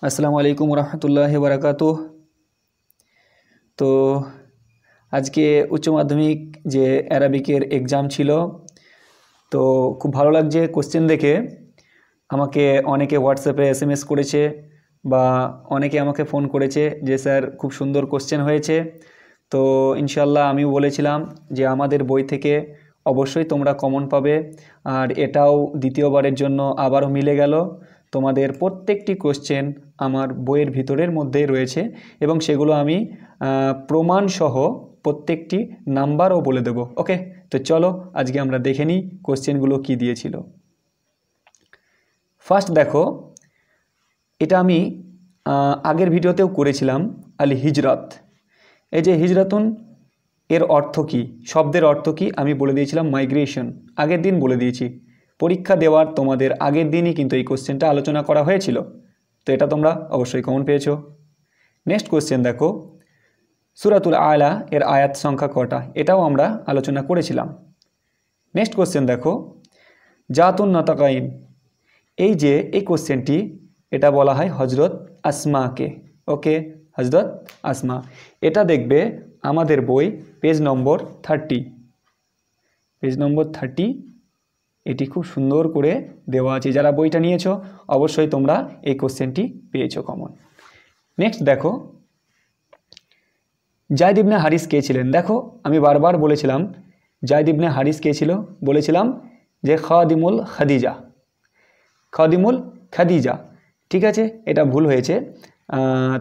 আসসালামু আলাইকুম রহমতুল্লাহি বারাকাতুহ। তো আজকে উচ্চ মাধ্যমিক যে অ্যারাবিকের এক্সাম ছিল, তো খুব ভালো লাগছে কোশ্চেন দেখে। আমাকে অনেকে হোয়াটসঅ্যাপে এসএমএস করেছে বা অনেকে আমাকে ফোন করেছে যে স্যার খুব সুন্দর কোশ্চেন হয়েছে। তো ইনশাল্লাহ আমিও বলেছিলাম যে আমাদের বই থেকে অবশ্যই তোমরা কমন পাবে, আর এটাও দ্বিতীয়বারের জন্য আবারও মিলে গেল। তোমাদের প্রত্যেকটি কোশ্চেন আমার বইয়ের ভিতরের মধ্যেই রয়েছে এবং সেগুলো আমি প্রমাণসহ প্রত্যেকটি নাম্বারও বলে দেব। ওকে, তো চলো আজকে আমরা দেখে নিই কোশ্চেনগুলো কী দিয়েছিল। ফার্স্ট দেখো, এটা আমি আগের ভিডিওতেও করেছিলাম। আল হিজরত, এই যে হিজরাতুন এর অর্থ কী, শব্দের অর্থ কী আমি বলে দিয়েছিলাম মাইগ্রেশন, আগের দিন বলে দিয়েছি। পরীক্ষা দেওয়ার তোমাদের আগের দিনই কিন্তু এই কোশ্চেনটা আলোচনা করা হয়েছিল, তো এটা তোমরা অবশ্যই কমন পেয়েছো। নেক্সট কোশ্চেন দেখো, সূরাতুল আলা এর আয়াত সংখ্যা কটা, এটাও আমরা আলোচনা করেছিলাম। নেক্সট কোশ্চেন দেখো, জাতুন নাতাকাইন, এই যে এই কোশ্চেনটি, এটা বলা হয় হজরত আসমাকে। ওকে, হজরত আসমা, এটা দেখবে আমাদের বই পেজ নম্বর 30, পেজ নম্বর 30। এটি খুব সুন্দর করে দেওয়া আছে, যারা বইটা নিয়েছো অবশ্যই তোমরা এই কোশ্চেনটি পেয়েছো কমন। নেক্সট দেখো, জায়দ ইবনে হারিস কে ছিলেন। দেখো আমি বারবার বলেছিলাম জায়দ ইবনে হারিস কে ছিল, বলেছিলাম যে খাদিমুল খাদিজা, খাদিমুল খাদিজা। ঠিক আছে, এটা ভুল হয়েছে,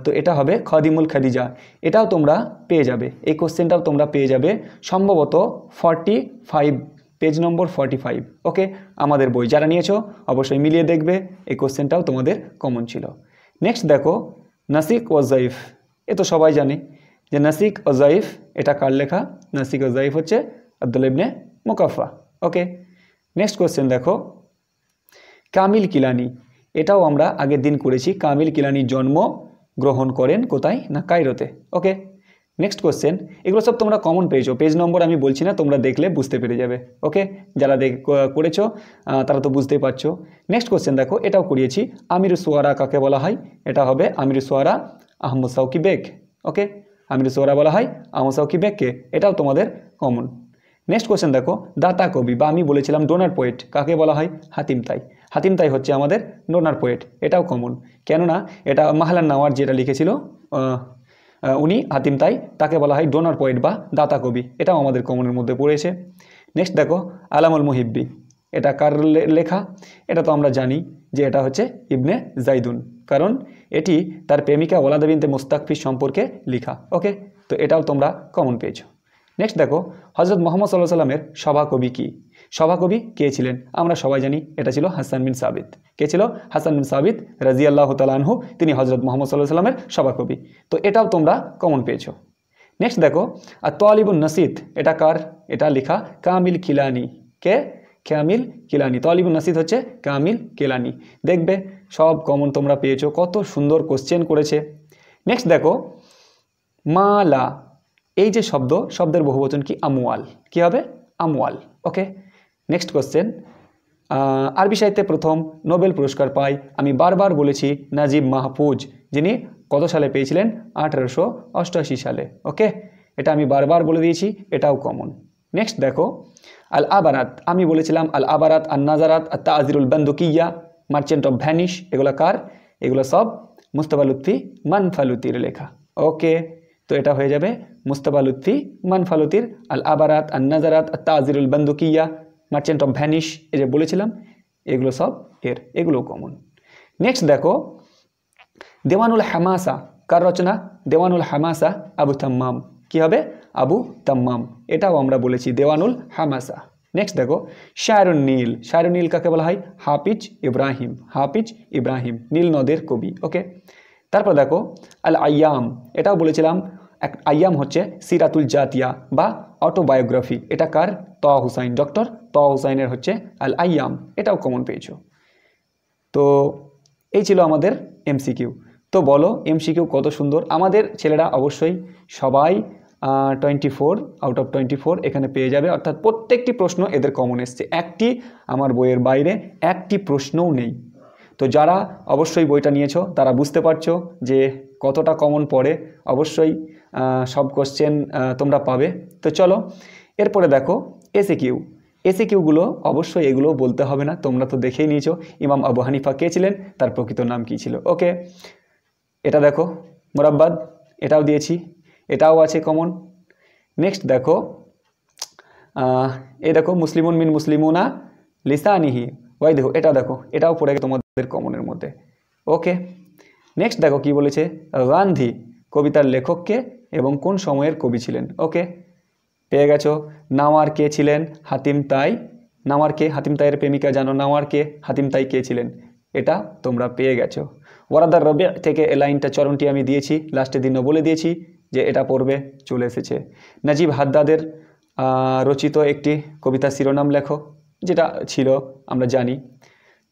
তো এটা হবে খাদিমুল খাদিজা। এটাও তোমরা পেয়ে যাবে, এই কোশ্চেনটাও তোমরা পেয়ে যাবে সম্ভবত 45, পেজ নম্বর 45। ওকে, আমাদের বই যারা নিয়েছো অবশ্যই মিলিয়ে দেখবে, এই কোশ্চেনটাও তোমাদের কমন ছিল। নেক্সট দেখো, নাসিক ও জাইফ, এ তো সবাই জানে যে নাসিক ও জাইফ এটা কার লেখা। নাসিক ও জাইফ হচ্ছে আব্দুল্লাহ ইবনে মুকাফফা। ওকে, নেক্সট কোশ্চেন দেখো, কামিল কিলানি, এটাও আমরা আগের দিন করেছি। কামিল কিলানি জন্ম গ্রহণ করেন কোথায়, না কায়রোতে। ওকে, নেক্সট কোশ্চেন, এগুলো সব তোমরা কমন পেয়েছো, পেজ নম্বর আমি বলছি না, তোমরা দেখলে বুঝতে পেরে যাবে। ওকে, যারা করেছো তারা তো বুঝতেই পারছো। নেক্সট কোশ্চেন দেখো, এটাও করিয়েছি, আমির সোয়ারা কাকে বলা হয়, এটা হবে আমির সোয়ারা আহমদ সাউকি বেগ। ওকে, আমির সোয়ারা বলা হয় আহমদ সাউকি বেগকে, এটাও তোমাদের কমন। নেক্সট কোশ্চেন দেখো, দাতা কবি বা আমি বলেছিলাম ডোনার পোয়েট কাকে বলা হয়, হাতিম তাই। হাতিম তাই হচ্ছে আমাদের ডোনার পোয়েট, এটাও কমন, কেননা এটা মাহলান নাওয়ার যেটা লিখেছিল উনি হাতিম তাই, তাকে বলা হয় ডোনার পোয়েট বা দাতা কবি, এটাও আমাদের কমনের মধ্যে পড়েছে। নেক্সট দেখো, আলামুল মুহিব্বি, এটা কার লেখা, এটা তো আমরা জানি যে এটা হচ্ছে ইবনে জাইদুন, কারণ এটি তার প্রেমিকা ওলাদা বিনতে মুস্তাকফির সম্পর্কে লেখা। ওকে, তো এটাও তোমরা কমন পেয়েছো। নেক্সট দেখো, হজরত মোহাম্মদ সাল্লাহ সাল্লামের সভাকবি কি, সভাকবি কে ছিলেন, আমরা সবাই জানি এটা ছিল হাসান বিন সাবিত। কে ছিল, হাসান বিন সাবিত রাজিয়াল্লাহু তাআলা আনহু, তিনি হজরত মোহাম্মদ সাল্লাহ সাল্লামের সভাকবি, তো এটাও তোমরা কমন পেয়েছো। নেক্সট দেখো, আর তোয়ালিবুন নাসিদ, এটা কার, এটা লেখা কামিল কিলানি। কে, কামিল কিলানি, তোয়ালিবুন নাসিদ হচ্ছে কামিল কিলানি। দেখবে সব কমন তোমরা পেয়েছো, কত সুন্দর কোশ্চেন করেছে। নেক্সট দেখো, মালা, এই যে শব্দের বহুবচন কি, আমওয়াল, কি হবে, আমওয়াল। ওকে, নেক্সট কোশ্চেন, আরবি সাহিত্যে প্রথম নোবেল পুরস্কার পায়, আমি বারবার বলেছি নাজিব মাহফুজ, যিনি কত সালে পেয়েছিলেন, 1888 সালে। ওকে, এটা আমি বারবার বলে দিয়েছি, এটাও কমন। নেক্সট দেখো, আল আবারাত, আমি বলেছিলাম আল আবারাত, আন নাজারাত, আত তাজিরুল বান্দুকিয়া, মার্চেন্ট অফ ভ্যানিশ, এগুলো কার, এগুলো সব মুস্তাফা লুৎফি মানফালুতির লেখা। ওকে, তো এটা হয়ে যাবে মুস্তাফা লুৎফি মানফালুতির আল আবারাত, আন নাজারাত, আত তাজিরুল বান্দুকিয়া, মার্চেন্ট অফ ভ্যানিশ, এই যে বলেছিলাম এগুলো সব এগুলো কমন। নেক্সট দেখো, দেওয়ানুল হামাসা কার রচনা, দেওয়ানুল হামাসা আবু তাম্মাম, কি হবে, আবু তাম্মাম, এটাও আমরা বলেছি দেওয়ানুল হামাসা। নেক্সট দেখো, শায়রুন নীল, শায়রুন নীল কাকে বলা হয়, হাফিজ ইব্রাহিম, হাফিজ ইব্রাহিম, নীল নদের কবি। ওকে, তারপর দেখো, আল আয়াম, এটাও বলেছিলাম, এক আয়াম হচ্ছে সিরাতুল জাতিয়া বা অটোবায়োগ্রাফি, এটা কার, তহ হুসাইন, ডক্টর তহ হুসাইনের হচ্ছে আল আয়াম, এটাও কমন পেয়েছো। তো এই ছিল আমাদের এমসিকিউ। তো বলো এমসিকিউ কত সুন্দর, আমাদের ছেলেরা অবশ্যই সবাই 24 আউট অফ 24 এখানে পেয়ে যাবে, অর্থাৎ প্রত্যেকটি প্রশ্ন এদের কমন এসছে, একটি আমার বইয়ের বাইরে একটি প্রশ্নও নেই। তো যারা অবশ্যই বইটা নিয়েছো তারা বুঝতে পারছো যে কতটা কমন পড়ে, অবশ্যই সব কোশ্চেন তোমরা পাবে। তো চলো এরপরে দেখো এসিকিউগুলো অবশ্যই এগুলো বলতে হবে না, তোমরা তো দেখেই নিয়েছো ইমাম আবু হানিফা কে ছিলেন, তার প্রকৃত নাম কী ছিল। ওকে, এটা দেখো মুরাব্বাদ, এটাও দিয়েছি, এটাও আছে কমন। নেক্সট দেখো এই দেখো মুসলিমুন মিন মুসলিমুনা লিসানিহি ওয়াইদেহু, এটা দেখো, এটাও পড়ে গেছে তোমাদের কমনের মধ্যে। ওকে, নেক্সট দেখো কি বলেছে, গান্ধী কবিতার লেখককে এবং কোন সময়ের কবি ছিলেন। ওকে, পেয়ে গেছো। নাওয়ার কে ছিলেন, হাতিম তাই। নাওয়ার কে, হাতিম তাইয়ের প্রেমিকা জানো, নাওয়ার কে, হাতিম তাই কে ছিলেন, এটা তোমরা পেয়ে গেছো। ওয়ারাদার রবি থেকে এই লাইনটা চরণটি আমি দিয়েছি, লাস্টের দিনও বলে দিয়েছি যে এটা পড়বে, চলে এসেছে। নাজিব হাদ্দাদের রচিত একটি কবিতা শিরোনাম লেখো, যেটা ছিল আমরা জানি।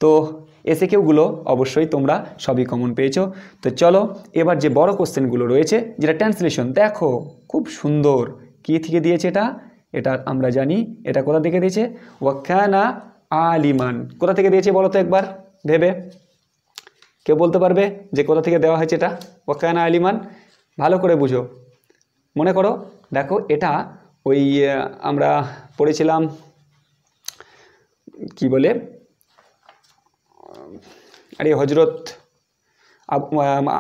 তো এসিকিউগুলো অবশ্যই তোমরা সবই কমন পেয়েছো। তো চলো এবার যে বড় কোশ্চেনগুলো রয়েছে, যেটা ট্রান্সলেশন, দেখো খুব সুন্দর কী থেকে দিয়েছে এটা, এটা আমরা জানি। এটা কোথা থেকে দিয়েছে, ওয়াকানা আলিমান, কোথা থেকে দিয়েছে বলো তো একবার ভেবে, কেউ বলতে পারবে যে কোথা থেকে দেওয়া হয়েছে এটা, ওয়াকানা আলিমান? ভালো করে বুঝো, মনে করো, দেখো এটা ওই আমরা পড়েছিলাম কি বলে, আরে হজরত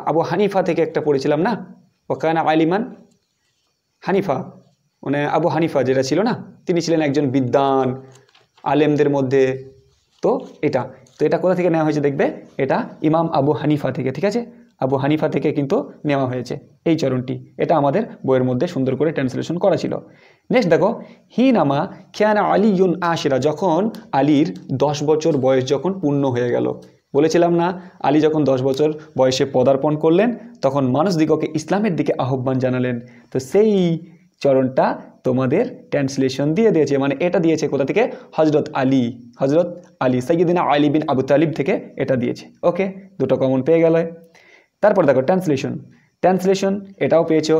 আবু হানিফা থেকে একটা পড়েছিলাম না, ওয়াকানা আলিমান। হানিফা মানে আবু হানিফা যেটা ছিল না, তিনি ছিলেন একজন বিদ্বান আলেমদের মধ্যে। তো এটা কোথা থেকে নেওয়া হয়েছে দেখবে, এটা ইমাম আবু হানিফা থেকে, ঠিক আছে, আবু হানিফা থেকে কিন্তু নেওয়া হয়েছে এই চরণটি। এটা আমাদের বইয়ের মধ্যে সুন্দর করে ট্রান্সলেশন করা ছিল। নেক্সট দেখো, হিনামা খিয়ানা আলিউন আশিরা, যখন আলীর 10 বছর বয়স যখন পূর্ণ হয়ে গেল। বলেছিলাম না, আলী যখন 10 বছর বয়সে পদার্পণ করলেন তখন মানুষদিগকে ইসলামের দিকে আহ্বান জানালেন। তো সেই চরণটা তোমাদের ট্রান্সলেশন দিয়ে দিয়েছে, মানে এটা দিয়েছে কোথা থেকে, হজরত আলী সাইয়্যিদিনা আলী বিন আবু তালিব থেকে এটা দিয়েছে। ওকে, দুটো কমন পেয়ে গেল। তারপর দেখো ট্রান্সলেশন এটাও পেয়েছো,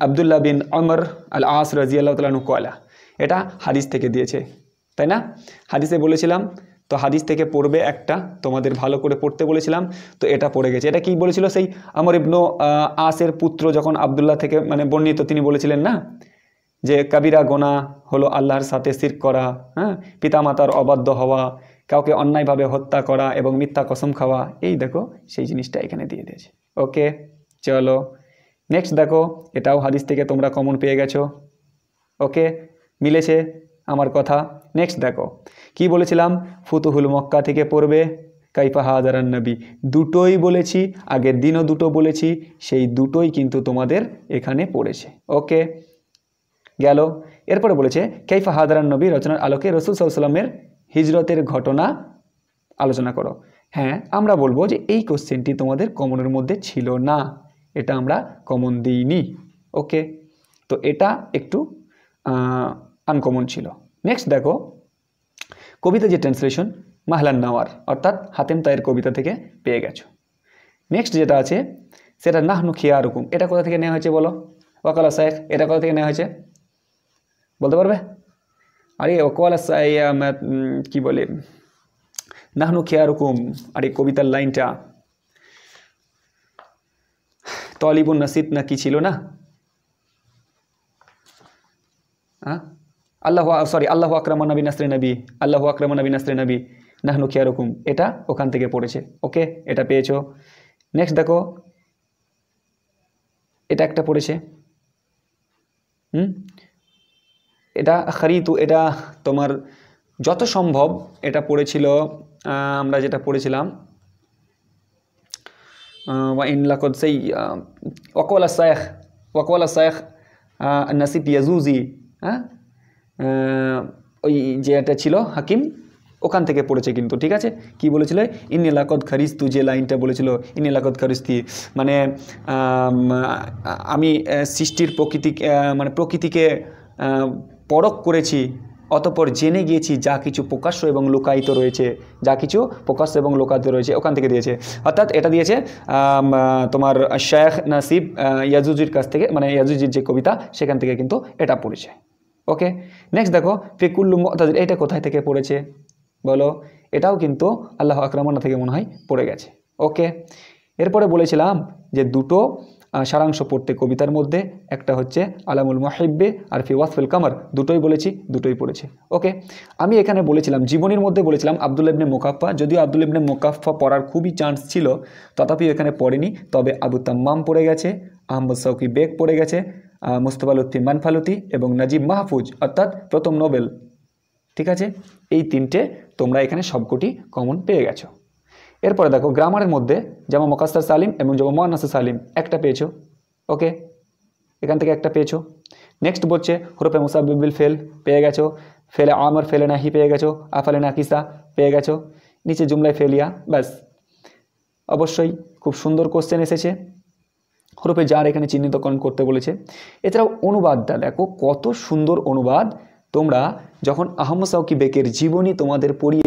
আবদুল্লাহ বিন ওমর আল আস রাদিয়াল্লাহু তাআলা আনহু কয়লা, এটা হাদিস থেকে দিয়েছে, তাই না? হাদিসে বলেছিলাম, তো হাদিস থেকে পড়বে একটা, তোমাদের ভালো করে পড়তে বলেছিলাম, তো এটা পড়ে গেছে। এটা কি বলেছিল, সেই আমর ইবনু আসের পুত্র যখন আবদুল্লাহ থেকে মানে বর্ণিত, তিনি বলেছিলেন না যে কাবিরা গোনা হলো আল্লাহর সাথে শিরক করা, হ্যাঁ, পিতামাতার অবাধ্য হওয়া, কাউকে অন্যায়ভাবে হত্যা করা এবং মিথ্যা কসম খাওয়া। এই দেখো সেই জিনিসটা এখানে দিয়ে দিয়েছে। ওকে, চলো নেক্সট দেখো, এটাও হাদিস থেকে তোমরা কমন পেয়ে গেছো। ওকে, মিলেছে আমার কথা। নেক্সট দেখো কি বলেছিলাম, ফুতুহুল মক্কা থেকে পড়বে কাইফা হাজারান নবী, দুটোই বলেছি, আগের দিনও দুটো বলেছি, সেই দুটোই কিন্তু তোমাদের এখানে পড়েছে। ওকে, গেল। এরপরে বলেছে কাইফা হাজারান নবী রচনার আলোকে রাসূল সাল্লাল্লাহু আলাইহি ওয়াসাল্লামের হিজরতের ঘটনা আলোচনা করো। হ্যাঁ, আমরা বলবো যে এই কোশ্চেনটি তোমাদের কমনের মধ্যে ছিল না, এটা আমরা কমন দিইনি। ওকে, তো এটা একটু আনকমন ছিল। নেক্সট দেখো, কবিতা যে ট্রান্সলেশন মাহলান নাওয়ার, অর্থাৎ হাতেম তাইয়ের কবিতা থেকে পেয়ে গেছো। নেক্সট যেটা আছে সেটা নাহনু খিয়ারুকুম, এটা কোথা থেকে নেওয়া হয়েছে বলো, ওয়াকালা শাইখ, এটা কোথা থেকে নেওয়া হয়েছে বলতে পারবে? আরে ওয়াকালা কি বলে, নাহনু খিয়ারুকুম, আরে কবিতার লাইনটা তলিবুন নাসিব না কি ছিল না, হ্যাঁ, আল্লাহু আকরামান নবী নাসরে নবী, আল্লাহু আকরামান নবী নাসরে নবী, নাহনু খিয়ারুকুম, এটা ওখান থেকে পড়েছে। ওকে, এটা পেয়েছো। নেক্সট দেখো, এটা একটা পড়েছে, এটা খারিতু, এটা তোমার যত সম্ভব এটা পড়েছিল, আমরা যেটা পড়েছিলাম ওয়াইন লাকদ সেই ওয়াকওয়ালা শাইখ নাসিব ইয়াজুজি, হ্যাঁ, ওই যে এটা ছিল হাকিম, ওখান থেকে পড়েছে কিন্তু, ঠিক আছে। কি বলেছিল, ইন্নী লাকদ খারিস্তু, যে লাইনটা বলেছিল ইন্নী লাকদ খারিস্তি, মানে আমি সৃষ্টির প্রকৃতিকে পরখ করেছি, অতঃপর জেনে গিয়েছি যা কিছু প্রকাশ্য এবং লুকায়িত রয়েছে, ওখান থেকে দিয়েছে। অর্থাৎ এটা দিয়েছে তোমার শাইখ নাসিব ইয়াজুজির কাছ থেকে, মানে ইয়াজুজির যে কবিতা সেখান থেকে কিন্তু এটা পড়েছে। ওকে, নেক্সট দেখো ফিকুল্লু মুতাজির, এটা কোথায় থেকে পড়েছে, বলো, এটাও কিন্তু আল্লাহ আকরামানা থেকে মনে হয় পড়ে গেছে। ওকে, এরপরে বলেছিলাম যে দুটো সারাংশ পড়তে কবিতার মধ্যে, একটা হচ্ছে আলামুল মুহিব্বে আর ফি ওয়াসফিল কামার, দুটোই বলেছি, দুটোই পড়েছি। ওকে, আমি এখানে বলেছিলাম জীবনীর মধ্যে বলেছিলাম আব্দুল্লাহ ইবনে মুকাফফা, যদিও আব্দুল্লাহ ইবনে মুকাফফা পড়ার খুবই চান্স ছিল, তথাপিও এখানে পড়েনি, তবে আবু তাম্মাম পড়ে গেছে, আহমদ শৌকি বেগ পড়ে গেছে, মুস্তফা লুৎফি মানফালুতি এবং নাজিব মাহফুজ অর্থাৎ প্রথম নোবেল। ঠিক আছে, এই তিনটে তোমরা এখানে সবকটি কমন পেয়ে গেছো। এরপরে দেখো গ্রামারের মধ্যে জামা মুকাসসার সালিম এবং জামা মুআন্নাস সালিম একটা পেয়েছো। ওকে, এখান থেকে একটা পেয়েছো। নেক্সট বলছে হুরুফে মুসাব্বিবিল ফেল পেয়ে গেছো, ফেলে আমর ফেলে নাহি পেয়ে গেছো, আফালে নাকিসা পেয়ে গেছো, নিচে জুমলায় ফেলিয়া, ব্যাস। অবশ্যই খুব সুন্দর কোশ্চেন এসেছে। হুরুফে জার এখানে চিহ্নিতকরণ করতে বলেছে। এছাড়াও অনুবাদটা দেখো কত সুন্দর অনুবাদ। তোমরা যখন আহমদ শৌকি বেকের জীবনী তোমাদের পড়িয়ে,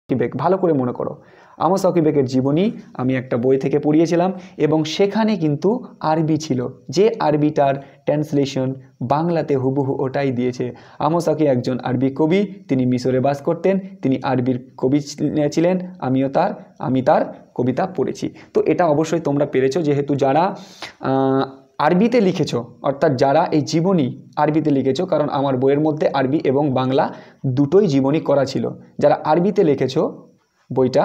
বেক ভালো করে মনে করো, আহমদ শৌকি বেকের জীবনী আমি একটা বই থেকে পড়িয়েছিলাম এবং সেখানে কিন্তু আরবি ছিল, যে আরবিটার ট্রান্সলেশন বাংলাতে হুবহু ওটাই দিয়েছে। আহমদ শৌকি একজন আরবি কবি, তিনি মিশরে বাস করতেন, তিনি আরবির কবি ছিলেন, আমি তার কবিতা পড়েছি। তো এটা অবশ্যই তোমরা পেরেছো, যেহেতু যারা আরবিতে লিখেছো, অর্থাৎ যারা এই জীবনী আরবিতে লিখেছো, কারণ আমার বইয়ের মধ্যে আরবি এবং বাংলা দুটোই জীবনী করা ছিল। যারা আরবিতে লিখেছো বইটা,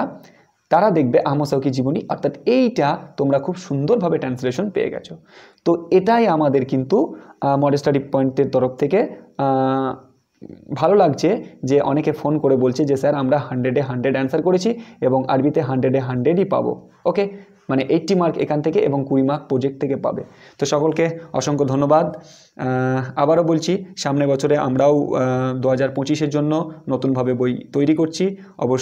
তারা দেখবে আহমদ শৌকি জীবনী, অর্থাৎ এইটা তোমরা খুব সুন্দরভাবে ট্রান্সলেশন পেয়ে গেছো। তো এটাই আমাদের কিন্তু মডেল স্টাডি পয়েন্টের তরফ থেকে ভালো লাগছে যে অনেকে ফোন করে বলছে যে স্যার আমরা 100-এ 100 অ্যান্সার করেছি এবং আরবিতে 100-এ 100ই পাবো। ওকে, মানে 80 মার্ক এখান থেকে এবং 20 মার্ক প্রজেক্ট থেকে পাবে। তো সকলকে অসংখ্য ধন্যবাদ। আবারও বলছি, সামনের বছরে আমরাও 2025-এর জন্য নতুনভাবে বই তৈরি করছি। অবশ্যই